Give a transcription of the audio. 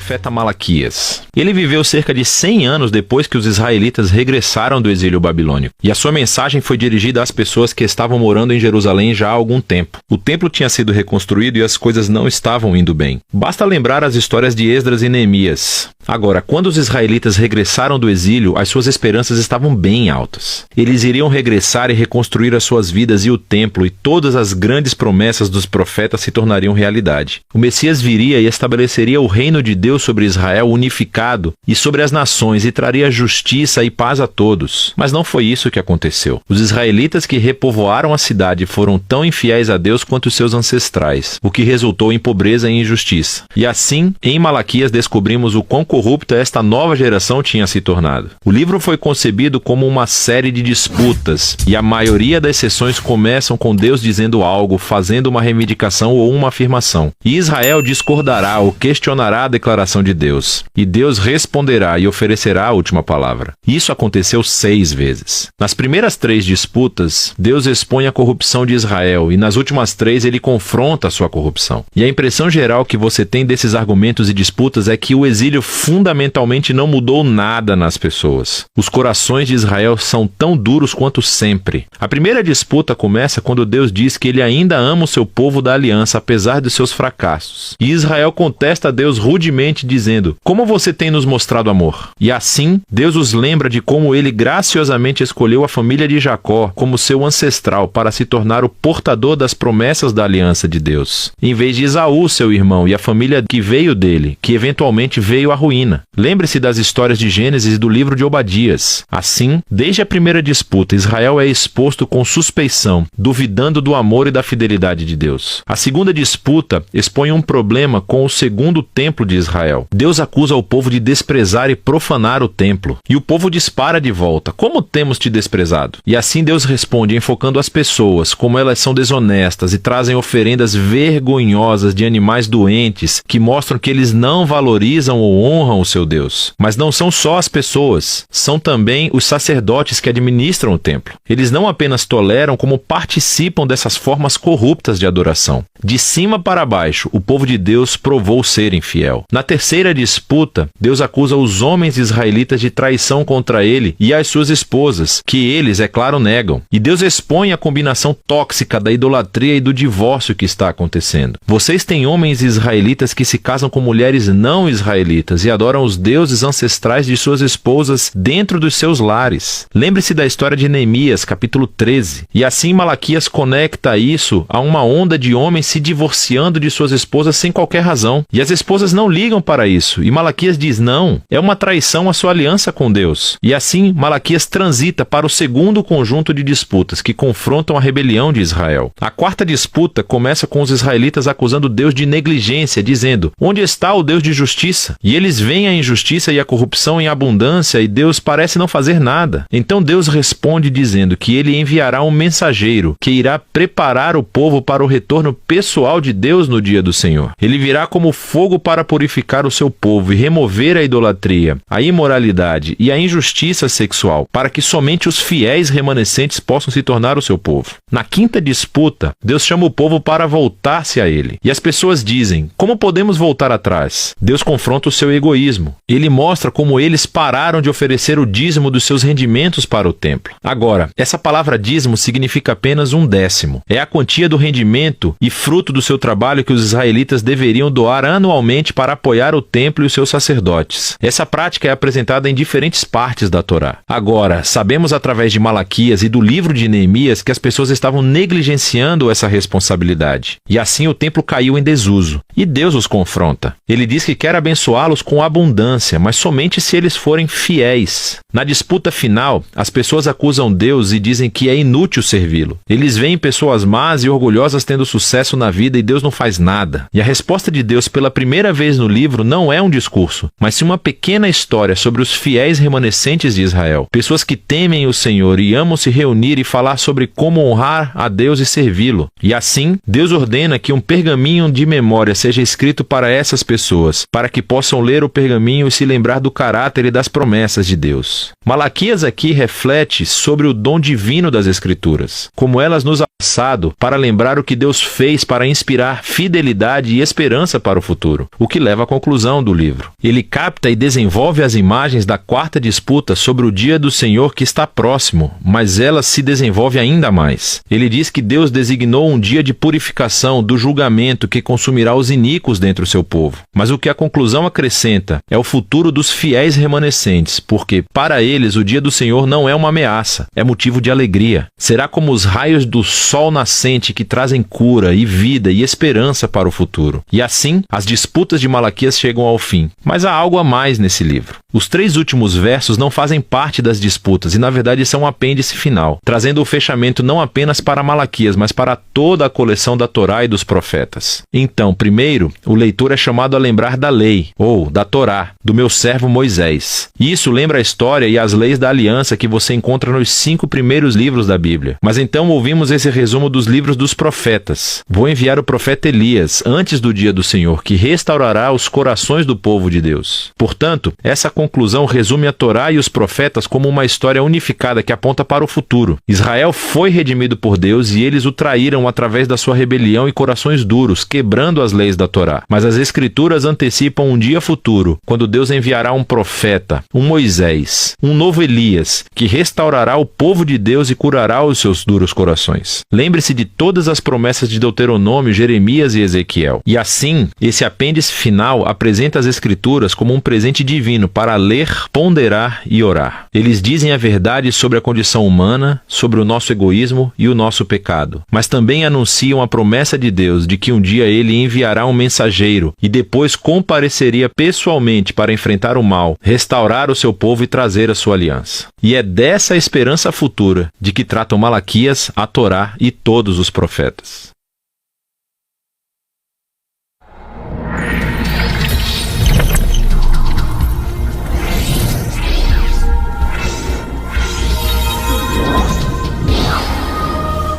profeta Malaquias. Ele viveu cerca de 100 anos depois que os israelitas regressaram do exílio babilônico, e a sua mensagem foi dirigida às pessoas que estavam morando em Jerusalém já há algum tempo. O templo tinha sido reconstruído e as coisas não estavam indo bem. Basta lembrar as histórias de Esdras e Neemias. Agora, quando os israelitas regressaram do exílio, as suas esperanças estavam bem altas. Eles iriam regressar e reconstruir as suas vidas e o templo, e todas as grandes promessas dos profetas se tornariam realidade. O Messias viria e estabeleceria o reino de Deus sobre Israel unificado e sobre as nações, e traria justiça e paz a todos. Mas não foi isso que aconteceu. Os israelitas que repovoaram a cidade foram tão infiéis a Deus quanto seus ancestrais, o que resultou em pobreza e injustiça. E assim, em Malaquias descobrimos o quão corrupta esta nova geração tinha se tornado. O livro foi concebido como uma série de disputas, e a maioria das sessões começam com Deus dizendo algo, fazendo uma reivindicação ou uma afirmação. E Israel discordará ou questionará a declaração de Deus. E Deus responderá e oferecerá a última palavra. Isso aconteceu 6 vezes. Nas primeiras 3 disputas, Deus expõe a corrupção de Israel, e nas últimas 3 ele confronta a sua corrupção. E a impressão geral que você tem desses argumentos e disputas é que o exílio fundamentalmente não mudou nada nas pessoas. Os corações de Israel são tão duros quanto sempre. A primeira disputa começa quando Deus diz que ele ainda ama o seu povo da aliança, apesar de seus fracassos. E Israel contesta a Deus rudemente, dizendo: "Como você tem nos mostrado amor?" E assim, Deus os lembra de como ele graciosamente escolheu a família de Jacó como seu ancestral para se tornar o portador das promessas da aliança de Deus, em vez de Esaú, seu irmão, e a família que veio dele, que eventualmente veio à ruína. Lembre-se das histórias de Gênesis e do livro de Obadias. Assim, desde a primeira disputa, Israel é exposto com suspeição, duvidando do amor e da fidelidade de Deus. A segunda disputa expõe um problema com o segundo templo de Israel. Deus acusa o povo de desprezar e profanar o templo. E o povo dispara de volta: "Como temos te desprezado?" E assim Deus responde enfocando as pessoas, como elas são desonestas e trazem oferendas vergonhosas de animais doentes que mostram que eles não valorizam ou honram o seu Deus. Mas não são só as pessoas, são também os sacerdotes que administram o templo. Eles não apenas toleram, como participam dessas formas corruptas de adoração. De cima para baixo, o povo de Deus provou ser infiel. Na terceira disputa, Deus acusa os homens israelitas de traição contra ele e as suas esposas, que eles, é claro, negam. E Deus expõe a combinação tóxica da idolatria e do divórcio que está acontecendo. Vocês têm homens israelitas que se casam com mulheres não israelitas e adoram os deuses ancestrais de suas esposas dentro dos seus lares. Lembre-se da história de Neemias, capítulo 13. E assim Malaquias conecta isso a uma onda de homens se divorciando de suas esposas sem qualquer razão. E as esposas não ligam para isso. E Malaquias diz: não, é uma traição à sua aliança com Deus. E assim Malaquias transita para o segundo conjunto de disputas que confrontam a rebelião de Israel. A quarta disputa começa com os israelitas acusando Deus de negligência, dizendo: onde está o Deus de justiça? E eles veem a injustiça e a corrupção em abundância e Deus parece não fazer nada. Então Deus responde dizendo que ele enviará um mensageiro que irá preparar o povo para o retorno pessoal de Deus no dia do Senhor. Ele virá como fogo para purificar o seu povo e remover a idolatria, a imoralidade e a injustiça sexual, para que somente os fiéis remanescentes possam se tornar o seu povo. Na quinta disputa, Deus chama o povo para voltar-se a ele. E as pessoas dizem: como podemos voltar atrás? Deus confronta o seu egoísmo. Ele mostra como eles pararam de oferecer o dízimo dos seus rendimentos para o templo. Agora, essa palavra dízimo significa apenas 1/10. É a quantia do rendimento e fruto do seu trabalho que os israelitas deveriam doar anualmente para apoiar o templo e os seus sacerdotes. Essa prática é apresentada em diferentes partes da Torá. Agora, sabemos através de Malaquias e do livro de Neemias que as pessoas estavam negligenciando essa responsabilidade. E assim o templo caiu em desuso. E Deus os confronta. Ele diz que quer abençoá-los com abundância, mas somente se eles forem fiéis. Na disputa final, as pessoas acusam Deus e dizem que é inútil servi-lo. Eles veem pessoas más e orgulhosas tendo sucesso na vida e Deus não faz nada. E a resposta de Deus pela primeira vez no livro não é um discurso, mas sim uma pequena história sobre os fiéis remanescentes de Israel. Pessoas que temem o Senhor e amam se reunir e falar sobre como honrar a Deus e servi-lo. E assim, Deus ordena que um pergaminho de memória seja escrito para essas pessoas, para que possam ler o pergaminho e se lembrar do caráter e das promessas de Deus. Malaquias aqui reflete sobre o dom divino das Escrituras, como elas nos passado para lembrar o que Deus fez para inspirar fidelidade e esperança para o futuro, o que leva à conclusão do livro. Ele capta e desenvolve as imagens da quarta disputa sobre o dia do Senhor que está próximo, mas ela se desenvolve ainda mais. Ele diz que Deus designou um dia de purificação do julgamento que consumirá os iníquos dentre o seu povo. Mas o que a conclusão acrescenta é o futuro dos fiéis remanescentes, porque para eles o dia do Senhor não é uma ameaça, é motivo de alegria. Será como os raios do sol nascente que trazem cura e vida e esperança para o futuro. E assim, as disputas de Malaquias chegam ao fim. Mas há algo a mais nesse livro. Os 3 últimos versos não fazem parte das disputas e, na verdade, são um apêndice final, trazendo o fechamento não apenas para Malaquias, mas para toda a coleção da Torá e dos profetas. Então, primeiro, o leitor é chamado a lembrar da lei, ou da Torá, do meu servo Moisés. E isso lembra a história e as leis da aliança que você encontra nos 5 primeiros livros da Bíblia. Mas então ouvimos esse resumo dos livros dos profetas. Vou enviar o profeta Elias antes do dia do Senhor, que restaurará os corações do povo de Deus. Portanto, essa conclusão resume a Torá e os profetas como uma história unificada que aponta para o futuro. Israel foi redimido por Deus e eles o traíram através da sua rebelião e corações duros, quebrando as leis da Torá. Mas as Escrituras antecipam um dia futuro, quando Deus enviará um profeta, um Moisés, um novo Elias, que restaurará o povo de Deus e curará os seus duros corações. Lembre-se de todas as promessas de Deuteronômio, Jeremias e Ezequiel. E assim, esse apêndice final apresenta as Escrituras como um presente divino para ler, ponderar e orar. Eles dizem a verdade sobre a condição humana, sobre o nosso egoísmo e o nosso pecado. Mas também anunciam a promessa de Deus de que um dia Ele enviará um mensageiro e depois compareceria pessoalmente para enfrentar o mal, restaurar o seu povo e trazer a sua aliança. E é dessa esperança futura de que tratam Malaquias, a Torá e todos os profetas.